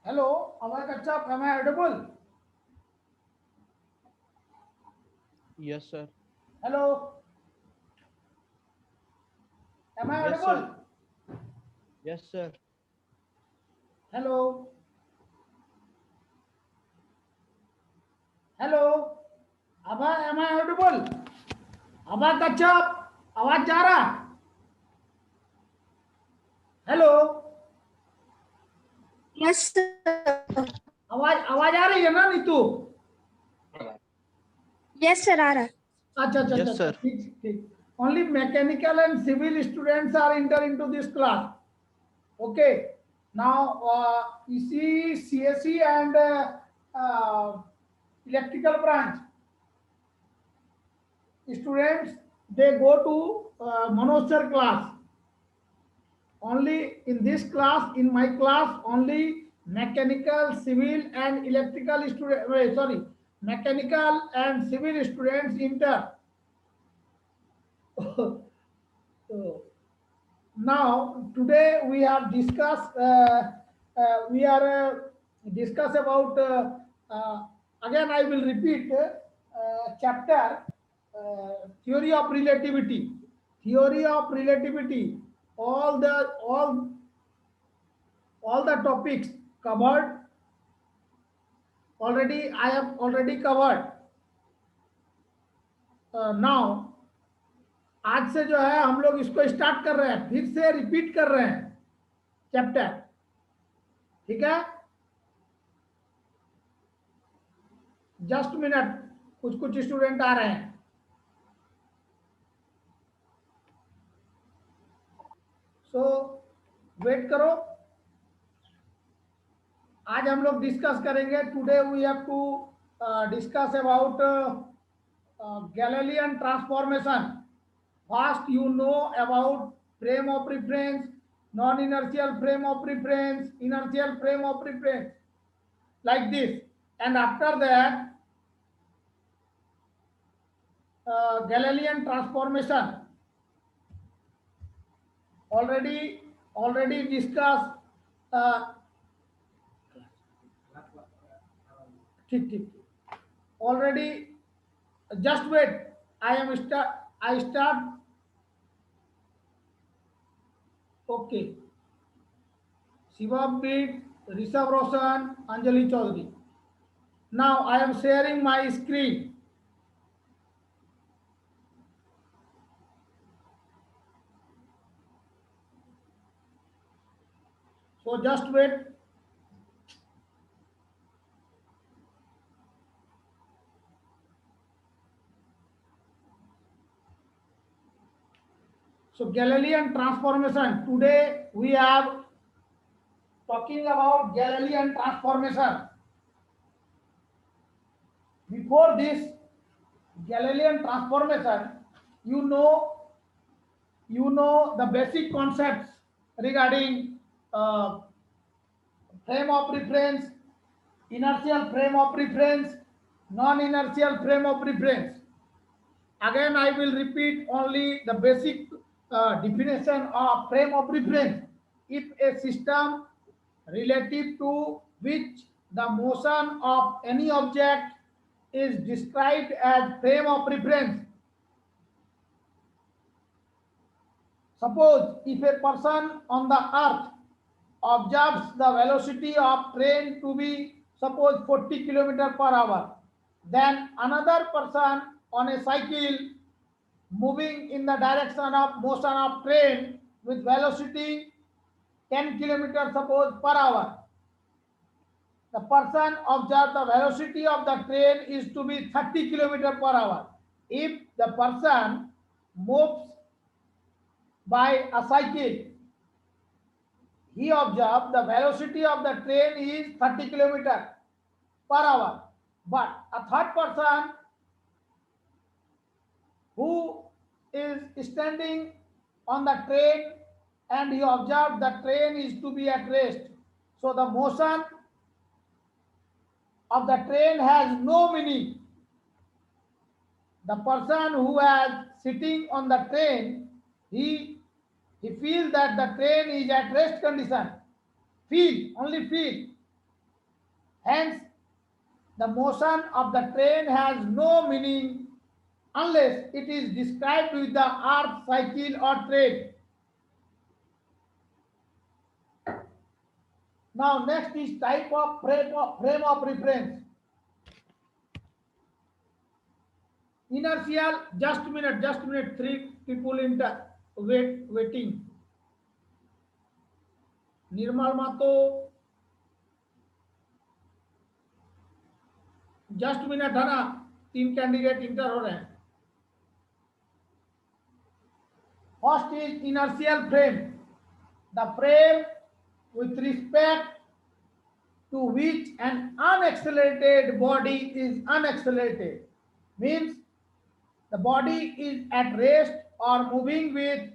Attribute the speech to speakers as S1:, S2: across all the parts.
S1: Hello, Amar Kachap, am I audible?
S2: Yes, sir.
S1: Hello, am I
S2: Yes, sir.
S1: audible?
S2: Yes, sir.
S1: Hello, hello, am I audible? Amar Kachap, आवाज जा रहा? Hello,
S3: Yes, sir.
S1: आवाज आवाज आ रही है ना Neetu?
S3: Yes, sir, आ रहा है.
S1: अच्छा अच्छा अच्छा
S2: Yes,
S1: अच्छा,
S2: sir.
S1: ठीक ठीक. Only mechanical and civil students are enter into this class. Okay. Now, you see CSE and electrical branch students, they go to Manoj sir class. Only in this class, in my class, only mechanical, civil, and electrical student. Sorry, mechanical and civil students enter. So, now today we have discussed. We are discuss about. Again, I will repeat chapter theory of relativity. Theory of relativity. All the all the topics covered already. I have already covered. Now आज से जो है हम लोग इसको start कर रहे हैं, फिर से रिपीट कर रहे हैं चैप्टर. ठीक है, जस्ट मिनट, कुछ कुछ स्टूडेंट आ रहे हैं. सो वेट करो. आज हम लोग डिस्कस करेंगे. Today we have to discuss about Galilean transformation. First, you know about frame of reference, non-inertial frame of reference, inertial frame of reference, like this. And after that, Galilean transformation. Already discussed. Uh, ठीक ठीक. Already, just wait. I start. Okay. Shiva Beat, Rishabh Roshan, Anjali Chaudhary. Now I am sharing my screen. So just wait. So Galilean transformation. Today we are talking about Galilean transformation. Before this Galilean transformation, you know the basic concepts regarding uh, frame of reference, inertial frame of reference, non-inertial frame of reference. Again, I will repeat only the basic definition of frame of reference. If a system relative to which the motion of any object is described as frame of reference. Suppose if a person on the earth observes the velocity of train to be suppose 40 kilometer per hour, then another person on a cycle moving in the direction of motion of train with velocity 10 kilometers suppose per hour. The person observed the velocity of the train is to be 30 kilometers per hour. If the person moves by a cycle, he observed the velocity of the train is 30 kilometers per hour. But a third person who is standing on the train and he observed the train is to be at rest. So the motion of the train has no meaning. The person who is sitting on the train, he feels that the train is at rest condition. Feel, only feel. Hence, the motion of the train has no meaning unless it is described with the earth, cycle or train. Now next is type of frame of reference. Inertial, just minute, three people in the waiting. Nirmal Mato, just minute है ना, तीन candidate inter हो रहे हैं. First is inertial frame, the frame with respect to which an unaccelerated body is unaccelerated, means the body is at rest or moving with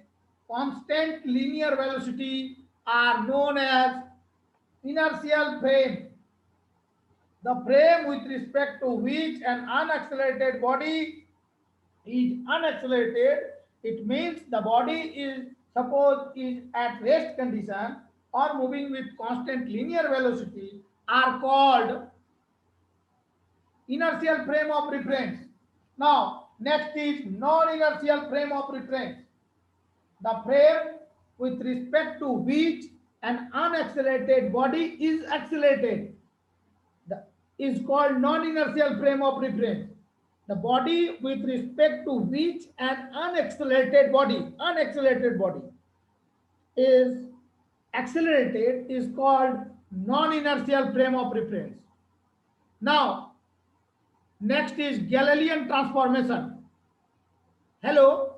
S1: constant linear velocity are known as inertial frame. The frame with respect to which an unaccelerated body is unaccelerated, it means the body is suppose is at rest condition or moving with constant linear velocity are called inertial frame of reference. Now next is non-inertial frame of reference, the frame with respect to which an unaccelerated body is accelerated is called non-inertial frame of reference. The body with respect to which an unaccelerated body is accelerated is called non-inertial frame of reference. Now, next is Galilean transformation. Hello?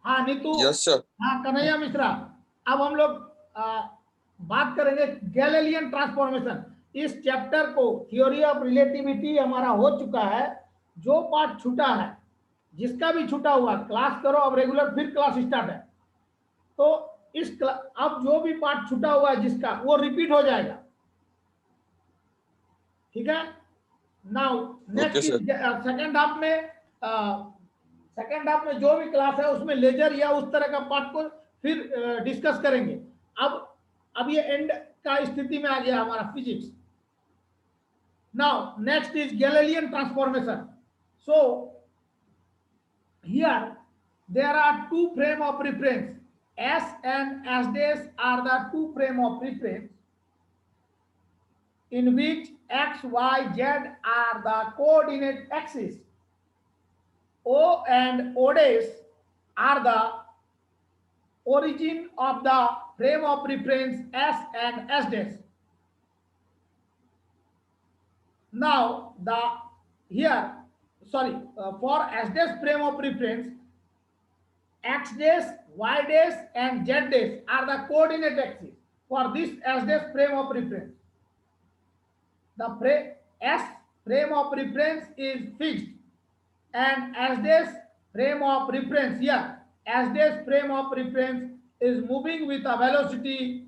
S1: हाँ Neetu.
S4: Yes sir.
S1: हाँ कन्हैया मिश्रा. अब हम लोग बात करेंगे Galilean transformation. इस chapter को theory of relativity हमारा हो चुका है. जो पार्ट छूटा है, जिसका भी छूटा हुआ क्लास करो. अब रेगुलर फिर क्लास स्टार्ट है, तो इस अब जो भी पार्ट छूटा हुआ है जिसका, वो रिपीट हो जाएगा. ठीक है. नाउ नेक्स्ट सेकेंड हाफ में जो भी क्लास है उसमें लेजर या उस तरह का पार्ट को फिर डिस्कस करेंगे. अब ये एंड का स्थिति में आ गया हमारा physics. Now next is Galilean transformation. So here there are two frame of reference. S and S dash are the two frame of reference in which X, Y, Z are the coordinate axes. O and O dash are the origin of the frame of reference S and S dash. Now for S dash frame of reference, X dash, Y dash and Z dash are the coordinate axes for this S dash frame of reference. The S frame of reference is fixed and S dash frame of reference here, S dash frame of reference is moving with a velocity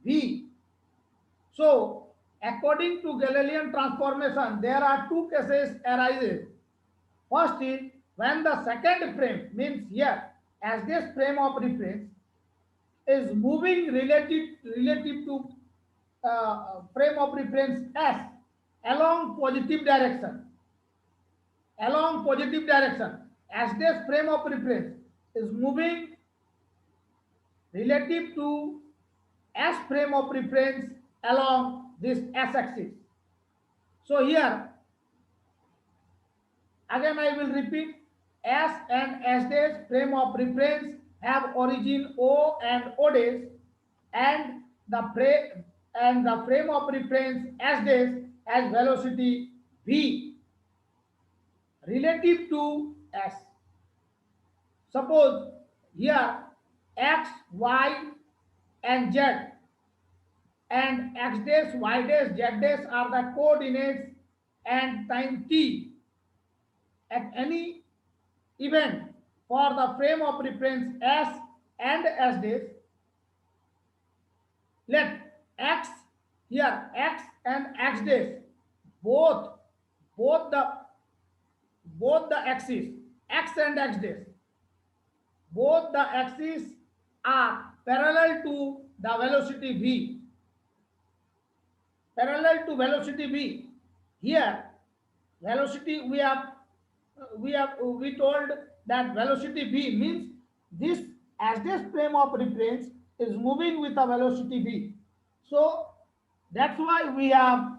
S1: v. So according to Galilean transformation, there are two cases arises. First is when the second frame, means here as this frame of reference is moving relative to frame of reference S along positive direction, as this frame of reference is moving relative to S frame of reference along this S axis. So here again I will repeat, S and S dash frame of reference have origin O and O dash, and the frame of reference S dash has velocity v relative to S. Suppose here X, Y and Z and X dash, Y dash, Z dash are the coordinates and time t at any event for the frame of reference S and S dash. Let X here, X and X dash, both the axes, X and X dash, both the axes are parallel to the velocity v, parallel to velocity v. Here velocity we told that velocity v means this, as this frame of reference is moving with a velocity v. So that's why we have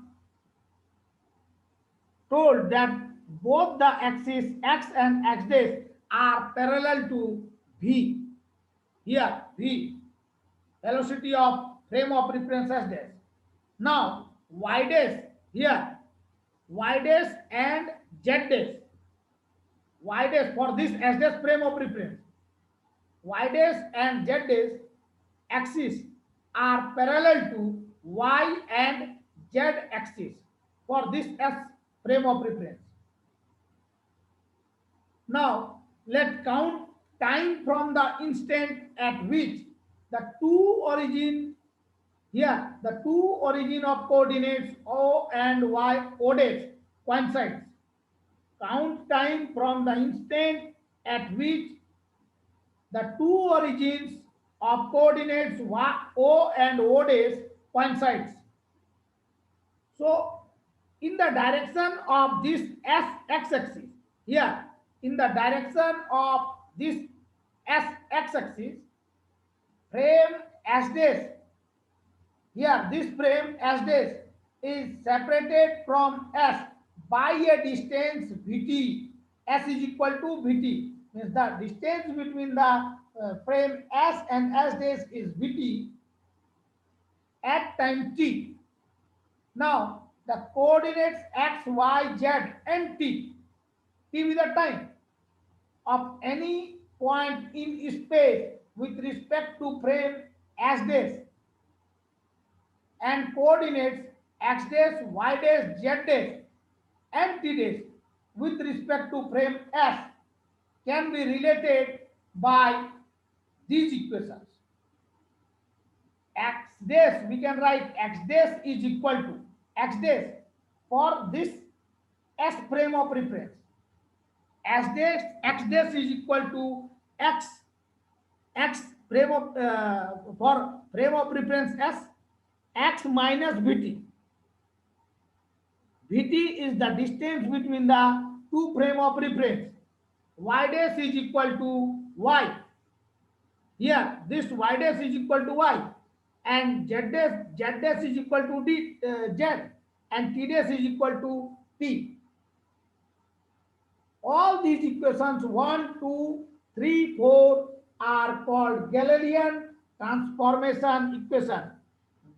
S1: told that both the axis x and x dash are parallel to v. Here v, velocity of frame of reference s dash. Now y dash, here y dash and z dash, y dash for this s dash frame of reference, y dash and z dash axis are parallel to y and z axis for this s frame of reference. Now let's count time from the instant at which the two origin, here the two origin of coordinates o and y o dash coincides. Count time from the instant at which the two origins of coordinates o and o dash coincides. So in the direction of this x-axis, here in the direction of this x-axis, frame s dash, here this frame s dash is separated from s by a distance vt. S is equal to vt, means the distance between the frame s and s dash is vt at time t. Now the coordinates x, y, z and t with the time of any point in space with respect to frame s dash and coordinates x dash, y dash, z dash and t dash with respect to frame s can be related by these equations. X dash, we can write x dash is equal to x dash for this s frame of reference, x dash is equal to x frame of for frame of reference s, x minus vt. Vt is the distance between the two frame of reference. Y dash is equal to y. Here this y dash is equal to y, and z dash is equal to z, and t dash is equal to t. All these equations 1, 2, 3, 4 are called Galilean transformation equation.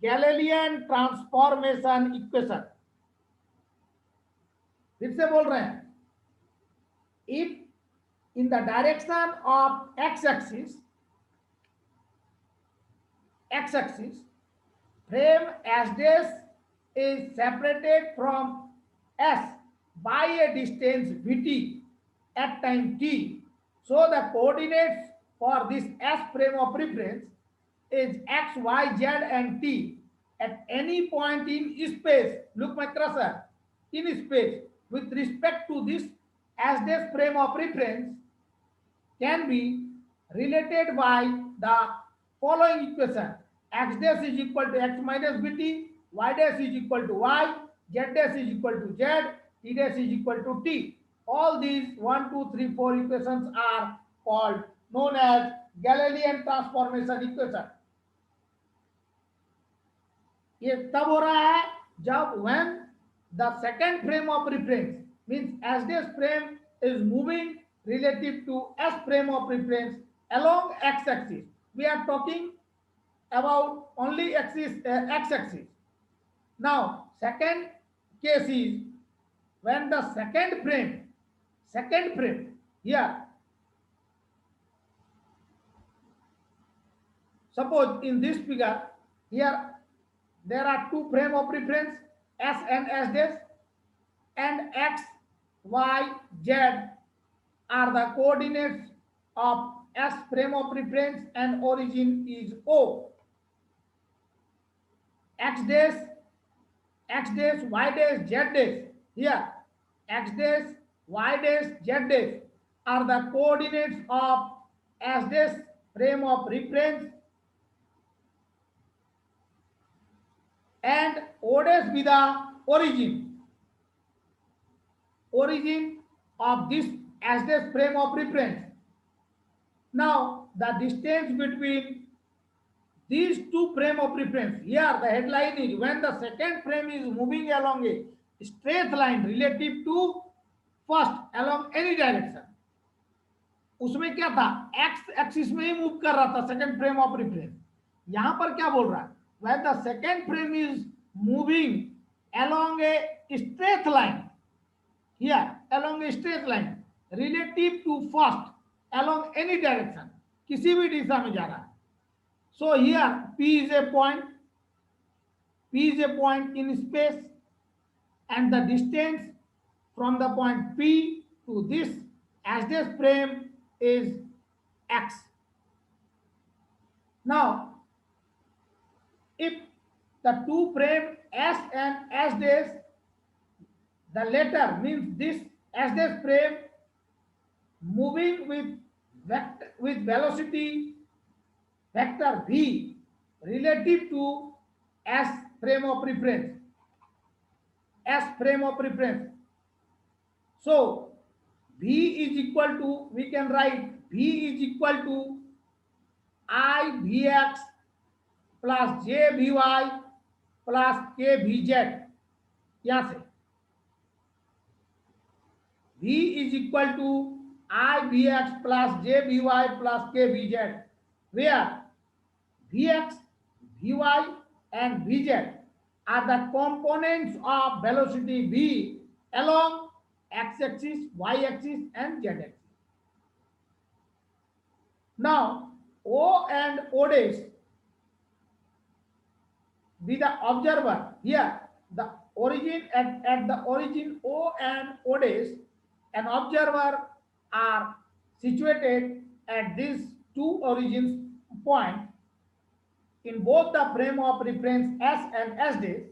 S1: Galilean transformation equation. फिर से बोल रहे हैं, if in the direction of x-axis frame s dash is separated from s by a distance vt at time t, so the coordinates for this s frame of reference is x, y, z and t at any point in space. Look my cursor, in space with respect to this s dash frame of reference can be related by the following equation: x dash is equal to x minus vt, y dash is equal to y, z dash is equal to z, t dash is equal to t. All these 1, 2, 3, 4 equations are called known as Galilean transformation equation. ये तब हो रहा है जब when the second frame of reference means s dash frame is moving relative to s frame of reference along x-axis. We are talking about only x-axis. Now second case is when the second frame here, suppose in this figure here there are two frame of reference s and s dash, and x, y, z are the coordinates of s frame of reference and origin is o. X dash, y dash, z dash, here x dash, y dash, z dash are the coordinates of s dash frame of reference and O dash be the origin of this as dash frame of reference. Now the distance between these two frame of reference, here the headline is when the second frame is moving along a straight line relative to first along any direction. उसमें क्या था, x axis में ही move कर रहा था second frame of reference. यहां पर क्या बोल रहा है, when the second frame is moving along a straight line, here along a straight line relative to first along any direction, किसी भी दिशा में जा रहा है. So here P is a point in space and the distance from the point P to this as this frame is x. Now if the two frame S and S dash, the latter means this S dash frame moving with velocity vector v relative to S frame of reference, so V is equal to, we can write V is equal to I Vx plus J Vy plus K Vz. यहाँ से V is equal to I Vx plus J Vy plus K Vz, where Vx, Vy and Vz are the components of velocity v along x-axis, y-axis and z-axis. Now O and O dash be the observer. Here the origin at the origin O and O dash, an observer are situated at these two origins point in both the frame of reference S and S dash,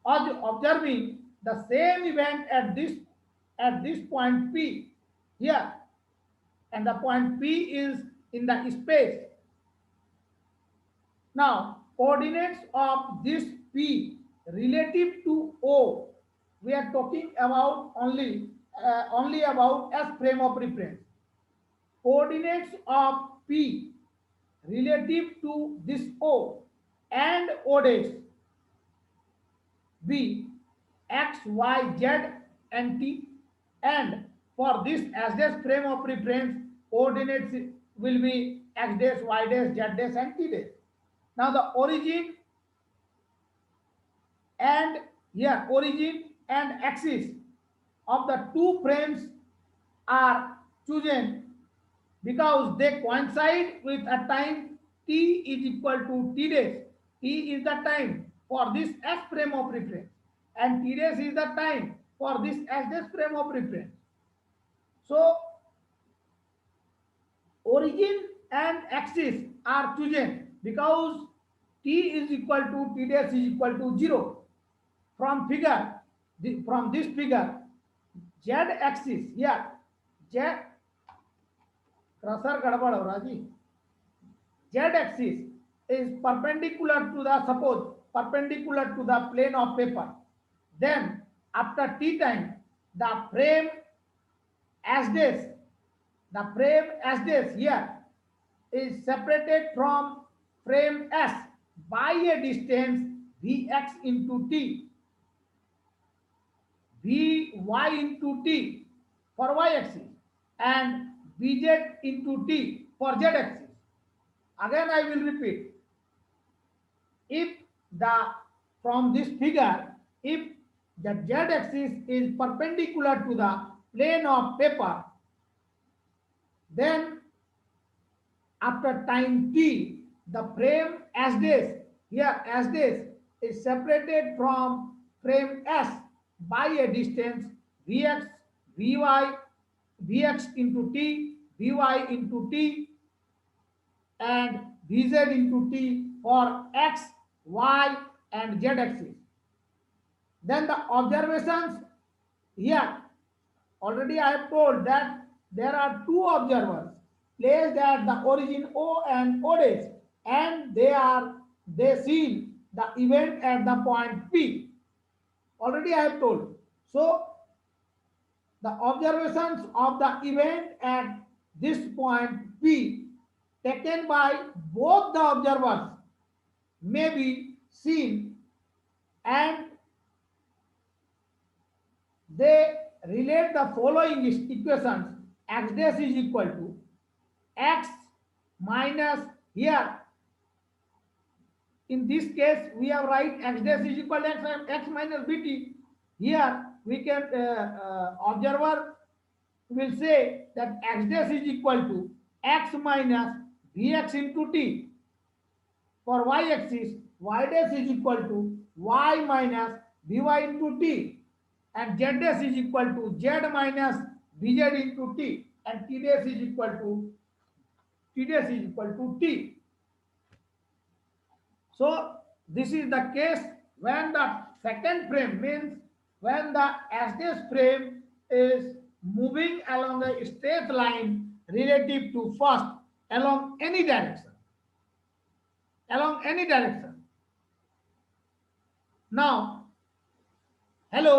S1: observing the same event at this point P here, and the point P is in the space. Now coordinates of this P relative to O, we are talking about only about S frame of reference. Coordinates of P relative to this O and O dash be x, y, z and t, and for this as dash frame of reference coordinates will be x dash, y dash, z dash and t dash. Now the origin and axis of the two frames are chosen because they coincide with a time t is equal to t dash. T is the time for this S frame of reference and t dash is the time for this S dash frame of reference. So origin and axis are chosen because t is equal to t dash is equal to 0. From this figure, z axis, here z crusher गड़बड़ हो रहा जी, z axis is perpendicular to the plane of paper. Then after t time the frame S dash here is separated from frame S by a distance Vx into t, Vy into t for y axis and Vz into t for z axis. Again I will repeat, if from this figure, if the z axis is perpendicular to the plane of paper, then after time t the frame S dash, here S dash is separated from frame S by a distance Vx, Vy, Vx into t, Vy into t and Vz into t for x, y and z axis. Then the observations, here already I have told that there are two observers placed at the origin O and O dash, and they seen the event at the point P. Already I have told. So the observations of the event at this point P taken by both the observers may be seen, and they relate the following equations: x dash is equal to x minus, here in this case we have write x dash is equal to x minus bt. Here we can observer will say that x dash is equal to x minus vx into t. For y axis, y dash is equal to y minus vy into t, and z dash is equal to z minus vz into t, and t dash is equal to t. So this is the case when the second frame, means when the s dash frame is moving along a straight line relative to first along any direction. Now, hello,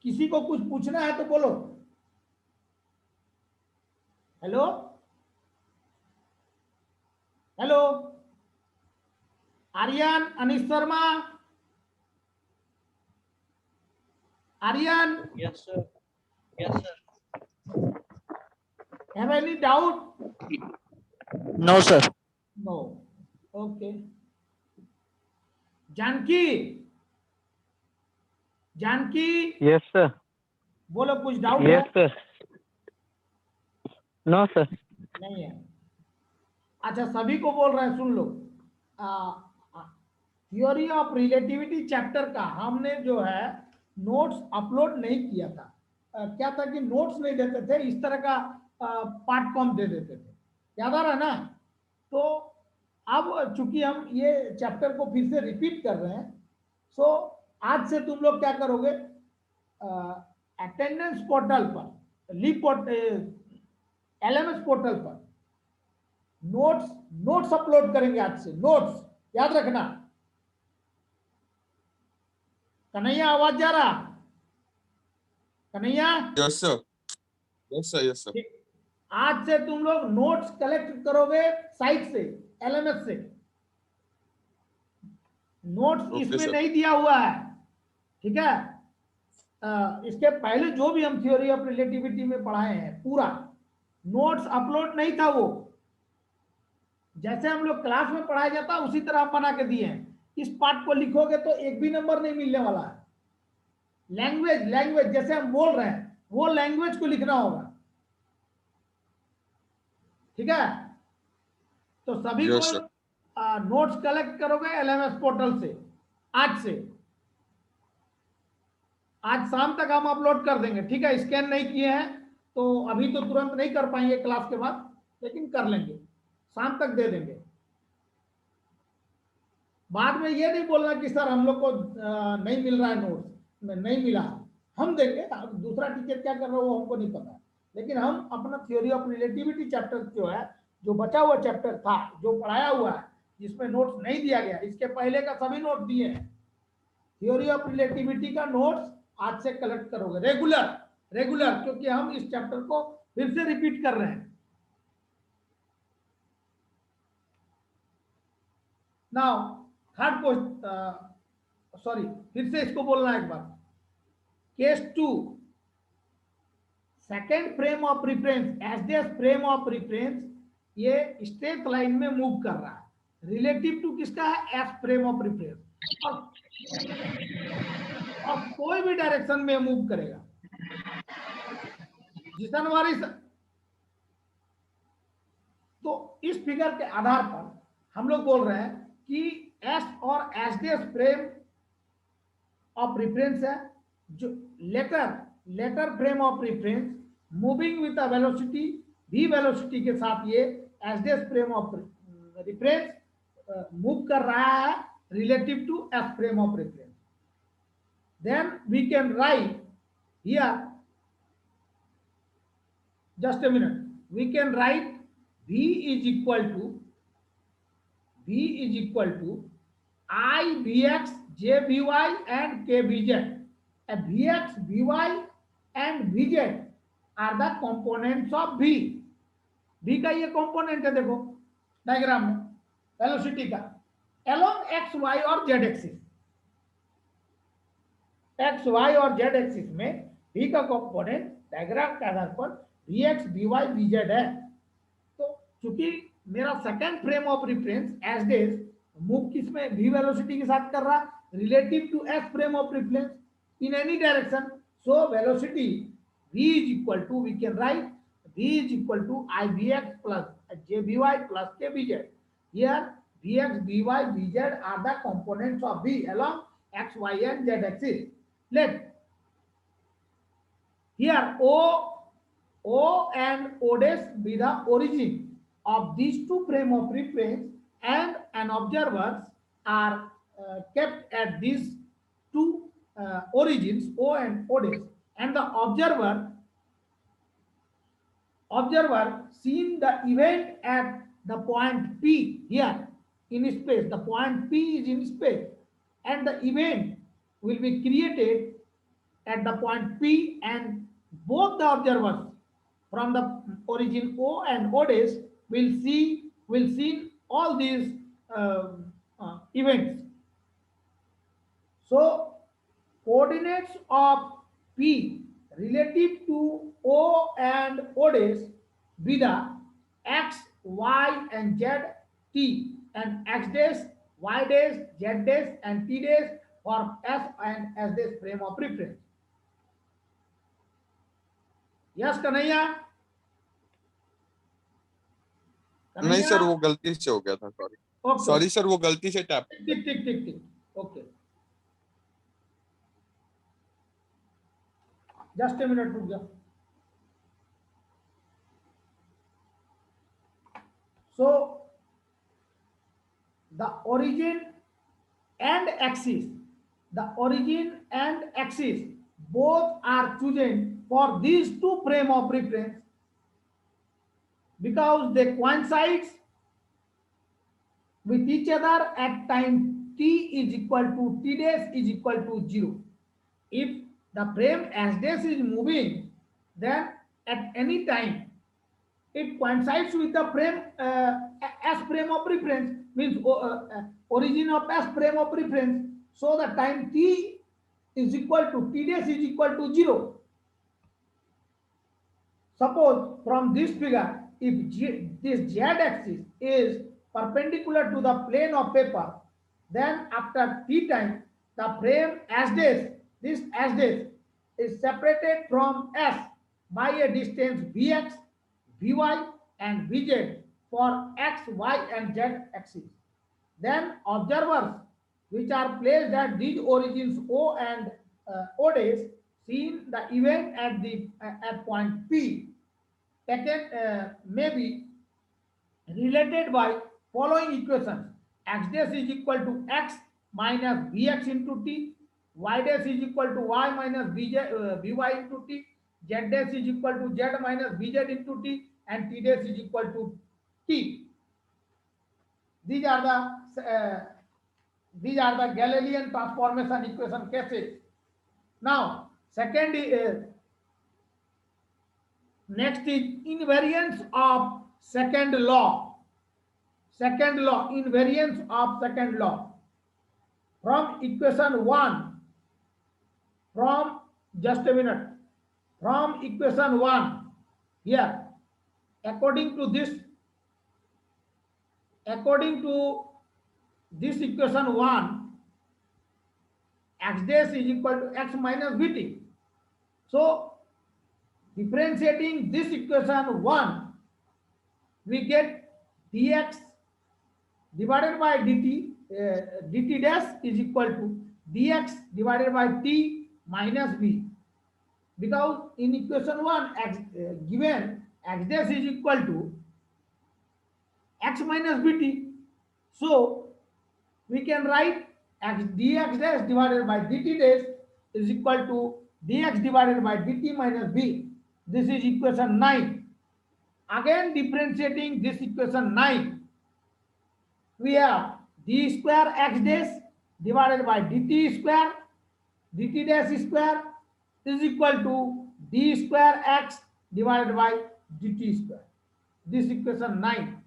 S1: किसी को कुछ पूछना है तो बोलो. Hello, Aryan, Anish Sharma, Aryan.
S2: Yes, sir. Yes, sir.
S1: Have any doubt?
S2: No, sir.
S1: No. Okay. Janaki,
S4: Yes, sir.
S1: बोलो, कुछ doubt
S4: Yes,
S1: है?
S4: sir. No, sir.
S1: नहीं है. अच्छा, सभी को बोल रहे हैं, सुन लो. थ्योरी ऑफ रिलेटिविटी चैप्टर का हमने जो है नोट्स अपलोड नहीं किया था. क्या था कि नोट्स नहीं देते थे, इस तरह का पार्ट कॉम दे देते थे, याद आ रहा है ना? तो अब चूंकि हम ये चैप्टर को फिर से रिपीट कर रहे हैं, सो आज से तुम लोग क्या करोगे, अटेंडेंस पोर्टल पर, एलएमएस पोर्टल पर नोट्स अपलोड करेंगे आज से. नोट्स याद रखना. कन्हैया, आवाज जा रहा? Kanhaiya,
S5: Yes, sir. Yes, sir. Yes, sir.
S1: आज से तुम लोग नोट्स कलेक्ट करोगे साइट से, एलएमएस से. नोट्स
S5: Okay,
S1: इसमें
S5: sir.
S1: नहीं दिया हुआ है, ठीक है? इसके पहले जो भी हम थ्योरी ऑफ रिलेटिविटी में पढ़ाए हैं पूरा नोट्स अपलोड नहीं था. वो जैसे हम लोग क्लास में पढ़ाया जाता उसी तरह हम बना के दिए हैं. इस पार्ट को लिखोगे तो एक भी नंबर नहीं मिलने वाला है. लैंग्वेज जैसे हम बोल रहे हैं वो लैंग्वेज को लिखना होगा, ठीक है? तो सभी
S5: Yes,
S1: को
S5: sir.
S1: नोट्स कलेक्ट करोगे एलएमएस पोर्टल से. आज से, आज शाम तक हम अपलोड कर देंगे, ठीक है? स्कैन नहीं किए हैं तो अभी तो तुरंत नहीं कर पाएंगे क्लास के बाद, लेकिन कर लेंगे, शाम तक दे देंगे. बाद में ये नहीं बोलना कि सर हम लोग को नहीं मिल रहा है, नोट्स नहीं मिला. हम देंगे. अब दूसरा टीचर क्या कर रहा है वो हमको नहीं पता, लेकिन हम अपना थ्योरी ऑफ रिलेटिविटी चैप्टर जो है, जो बचा हुआ चैप्टर था, जो पढ़ाया हुआ है, जिसमें नोट्स नहीं दिया गया, इसके पहले का सभी नोट दिए हैं. थ्योरी ऑफ रिलेटिविटी का नोट्स आज से कलेक्ट करोगे रेगुलर, क्योंकि हम इस चैप्टर को फिर से रिपीट कर रहे हैं. नाउ थर्ड क्वेश्चन, सॉरी, फिर से इसको बोलना एक बार. Case 2, second frame of reference, S dash frame of reference, ये स्ट्रेट लाइन में मूव कर रहा है. रिलेटिव टू किसका है? S frame of reference. और कोई भी डायरेक्शन में मूव करेगा. जिसनवारी. तो इस फिगर के आधार पर हम लोग बोल रहे हैं कि एस और S dash frame of reference है, जो later frame of reference moving with a velocity v velocity के साथ ये S dash frame of reference move कर रहा है relative to S frame of reference. Then we can write here, just a minute, we can write v is equal to I Vx, J Vy and K Vz. Vx, Vy and Vz are the components of V. V का ये component है, देखो diagram में velocity का, along x, y और z axis, x Y और Z axis में v का कंपोनेंट डायग्राम के आधार पर vx, vy, vz है। तो चूंकि मेरा second frame of reference S dash move किस में, v वेलोसिटी के साथ कर रहा, relative to S frame of reference in any direction. So velocity v is equal to, we can write v is equal to ivx plus jvy plus kvz. Here vx, vy, vz are the components of v along x, y and z axis. Let here o and o dash be the origin of these two frame of reference, and an observers are kept at these two origins o and o dash, and the observer seen the event at the point P here in space. The point P is in space, and the event will be created at the point P, and both the observers from the origin O and O dash will see all these events. So coordinates of P relative to O and O dash be the x, y and z t, and x dash, y dash, z dash and t dash for s and s dash frame of reference. Yes, Kanhaiya?
S5: नहीं sir, वो गलती से हो गया था, sorry.
S1: Okay.
S5: Sorry sir, वो गलती से टैप।
S1: ठीक ठीक ठीक ठीक, ओके, जस्ट ए मिनट रुक जा। So the origin and axis, both are chosen for these two frame of reference because they coincides with each other at time t is equal to t dash is equal to 0. If the frame s dash is moving, then at any time it coincides with the frame s frame of reference, means origin of s frame of reference. So the time t is equal to t dash is equal to 0. Suppose from this figure, if this z axis is perpendicular to the plane of paper, then after t time the frame s dash, this s dash is separated from s by a distance vx, vy and vz for x, y and z axis. Then observers which are placed at these origins o and o dash seen the event at the at point p taken may be related by following equations: x dash is equal to x minus vx into t, y dash is equal to y minus vy into t, z dash is equal to z minus vz into t, and t dash is equal to t. These are the Galilean transformation equation cases. Now second is next is invariance of second law. Invariance of second law from equation 1, from just a minute, from equation 1 here, according to this equation 1, x dash is equal to x minus vt. So differentiating this equation 1, we get dx divided by dt, dt dash is equal to dx divided by t minus v, because in equation 1 x given x dash is equal to x minus vt, so we can write x dx dash divided by dt dash is equal to dx divided by dt minus v. This is equation 9. Again differentiating this equation 9, we have d square x dash divided by dt square dt dash square is equal to d square x divided by dt square. This equation 9.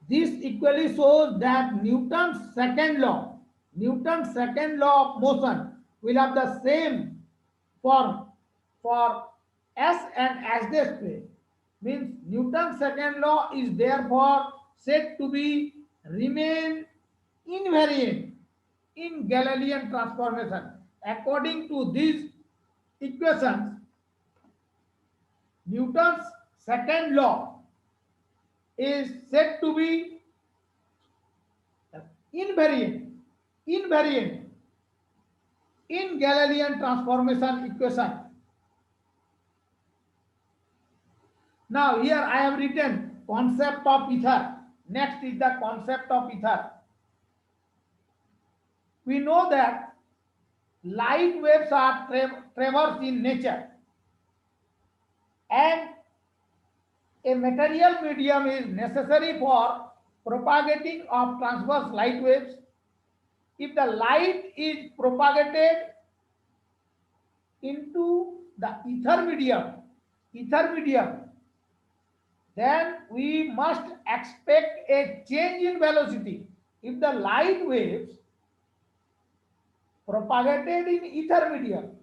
S1: This equally shows that Newton's second law of motion will have the same form for S and S dash plane. Means Newton's second law is therefore said to be remain invariant in Galilean transformation. According to these equations, Newton's second law is said to be invariant in Galilean transformation equation. Now here I have written concept of ether. Next is the concept of ether. We know that light waves are traversed in nature, and a material medium is necessary for propagating of transverse light waves. If the light is propagated into the ether medium, then we must expect a change in velocity. If the light waves propagated in ether medium,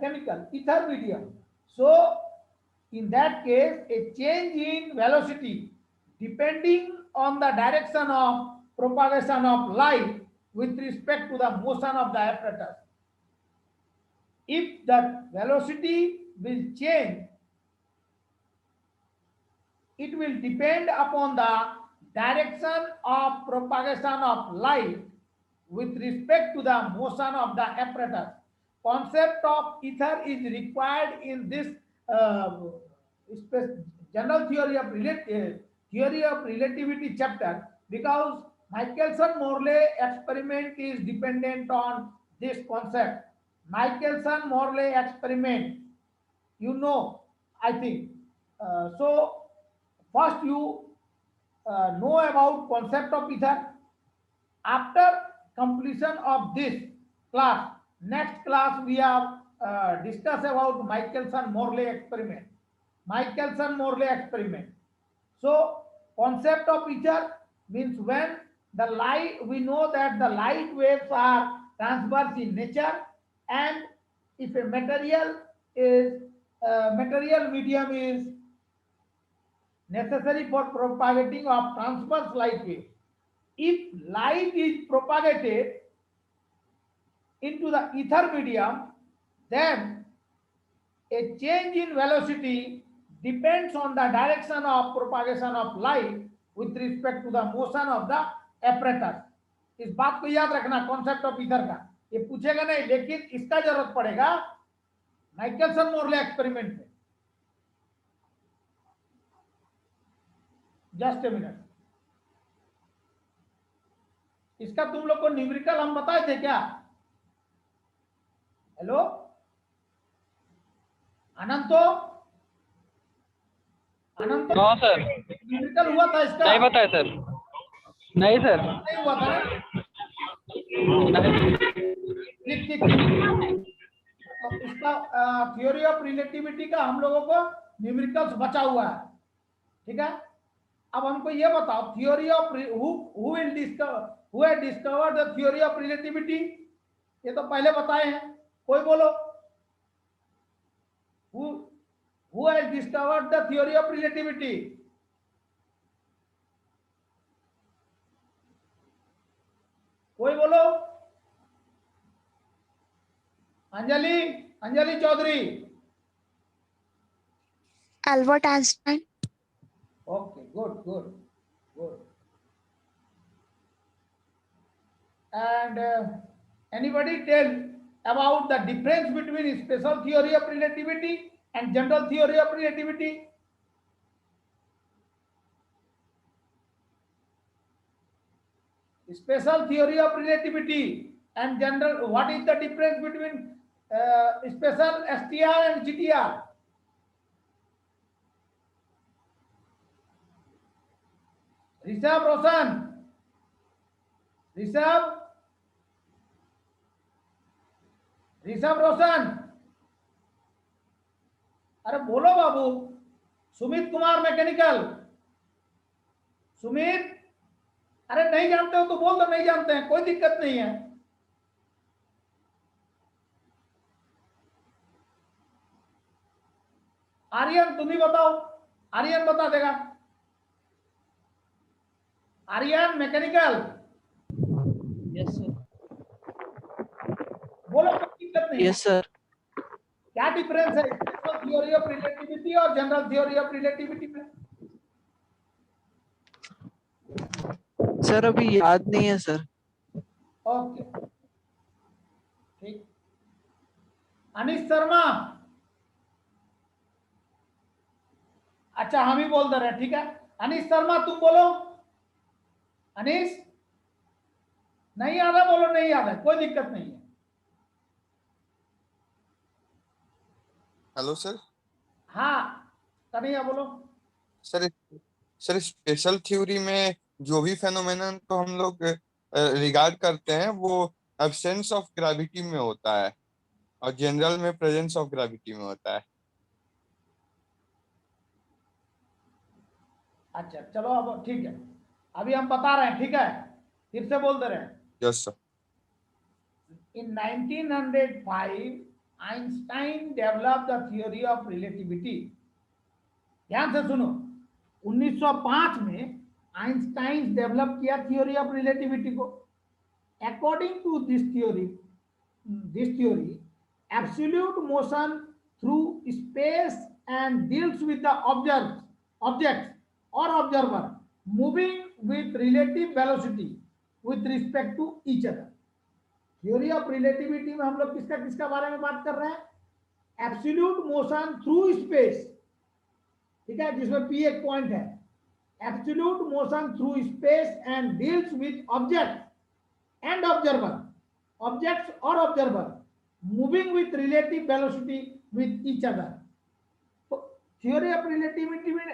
S1: chemical ether medium, so in that case a change in velocity depending on the direction of propagation of light with respect to the motion of the apparatus. If the velocity will change, it will depend upon the direction of propagation of light with respect to the motion of the apparatus. Concept of ether is required in this general theory of relativity chapter, because Michelson-Morley experiment is dependent on this concept. Michelson-Morley experiment, you know, I think. So first you know about concept of ether. After completion of this class, next class we have discuss about Michelson-Morley experiment. So concept of ether means when the light, we know that the light waves are transverse in nature, and if a material medium is necessary for propagating of transverse light wave. If light is propagated into the ether medium, then a change in velocity depends on the direction of propagation of light with respect to the motion of the apparatus. इस बात को याद रखना concept of ether का, ये पूछेगा नहीं, लेकिन इसका जरूरत पड़ेगा माइकलसन मोरले एक्सपेरिमेंट में. जस्ट ए मिनट, इसका तुम लोग को न्यूमेरिकल हम बताए थे क्या? हेलो अनंतो,
S2: नो सर,
S1: न्यूमेरिकल हुआ था इसका?
S2: नहीं बताया सर. नहीं सर,
S1: नहीं हुआ था. ठीक ठीक. तो इसका थ्योरी ऑफ रिलेटिविटी का हम लोगों को न्यूमेरिकल्स बचा हुआ है. ठीक है, अब हमको ये बताओ theory of who has discovered the theory of relativity? ये तो पहले बताए हैं, कोई बोलो. Who has discovered the theory of relativity? कोई बोलो. Anjali Chaudhary.
S3: Albert Einstein.
S1: Okay, good. And anybody tell about the difference between special theory of relativity and general theory of relativity? Special theory of relativity and general, what is the difference between special STR and GTR? Rishabh रोशन, ऋषभ ऋषभ रोशन, अरे बोलो बाबू। Sumit Kumar mechanical, Sumit, अरे नहीं जानते हो तो बोल दो नहीं जानते हैं, कोई दिक्कत नहीं है। आर्यन तुम ही बताओ, आर्यन बता देगा। Aryan mechanical,
S2: yes sir.
S1: बोलो, कोई दिक्कत नहीं।
S2: Yes sir.
S1: क्या डिफरेंस है स्पेशल थ्योरी ऑफ रिलेटिविटी और जनरल थ्योरी ऑफ रिलेटिविटी में?
S2: सर अभी याद नहीं है सर।
S1: ओके, ठीक। अनिश शर्मा, अच्छा हम ही बोल दे रहे हैं, ठीक है। अनिश शर्मा तुम बोलो। अनिश, नहीं याद है बोलो, नहीं याद है, कोई दिक्कत नहीं है।
S5: Hello sir.
S1: हाँ कन्हैया बोलो।
S5: सर सर स्पेशल थ्योरी में जो भी फेनोमेनन को हम लोग रिगार्ड करते हैं वो एब्सेंस ऑफ ग्रेविटी में होता है और जनरल में प्रेजेंस ऑफ ग्रेविटी में होता है।
S1: अच्छा चलो अब ठीक है, अभी हम बता रहे हैं, ठीक है, फिर से बोल दे रहे हैं।
S5: Yes sir.
S1: In 1905, Einstein developed the theory of relativity. ध्यान से सुनो, 1905 में आइंस्टाइन डेवलप किया थियोरी ऑफ रिलेटिविटी को। According to this theory, absolute motion through space and deals with the objects और observer moving with relative velocity with respect to each other. Theory of relativity में हम लोग किसका किसका बारे में बात कर रहे हैं? एब्सोल्यूट मोशन थ्रू स्पेस, ठीक है, जिसमें पी एक पॉइंट है। Absolute motion through space and deals with object and observer, objects और observer moving with relative velocity with each other. तो थ्योरी ऑफ रिलेटिविटी में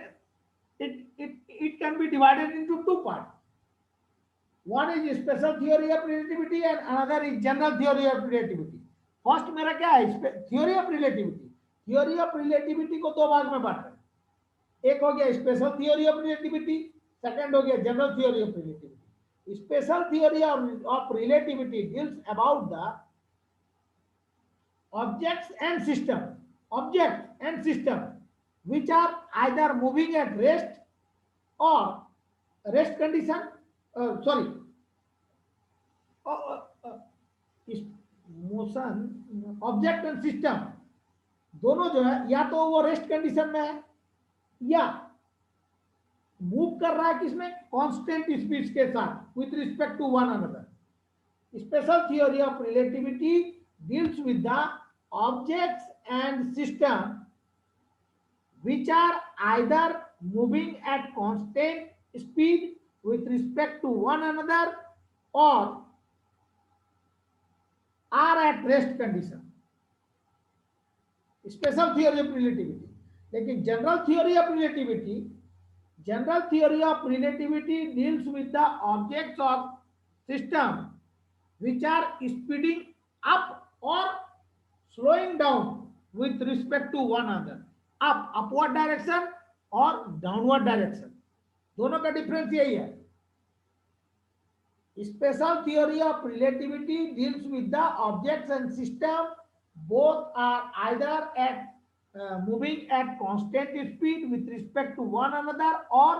S1: it can be divided into two parts. One is special theory of relativity and another is general theory of relativity. First मेरा क्या है? Theory of relativity. Theory of relativity को दो भाग में बांट रहे हैं, एक हो गया special theory of relativity, second हो गया general theory of relativity. Special theory of relativity deals about the objects and system which are either moving at rest or rest condition, motion object and system दोनों जो है या तो वो rest condition में है या मूव कर रहा है किसमें? कांस्टेंट स्पीड के साथ with respect to one another. Special theory of relativity deals with the objects and system which are either moving at constant speed with respect to one another or are at rest condition. Special theory of relativity. लेकिन general theory of relativity deals with the objects of system which are speeding up or slowing down with respect to one another. Up upward direction और downward direction, दोनों का difference यही है। Special theory of relativity deals with the objects and system both are either at moving at constant speed with respect to one another or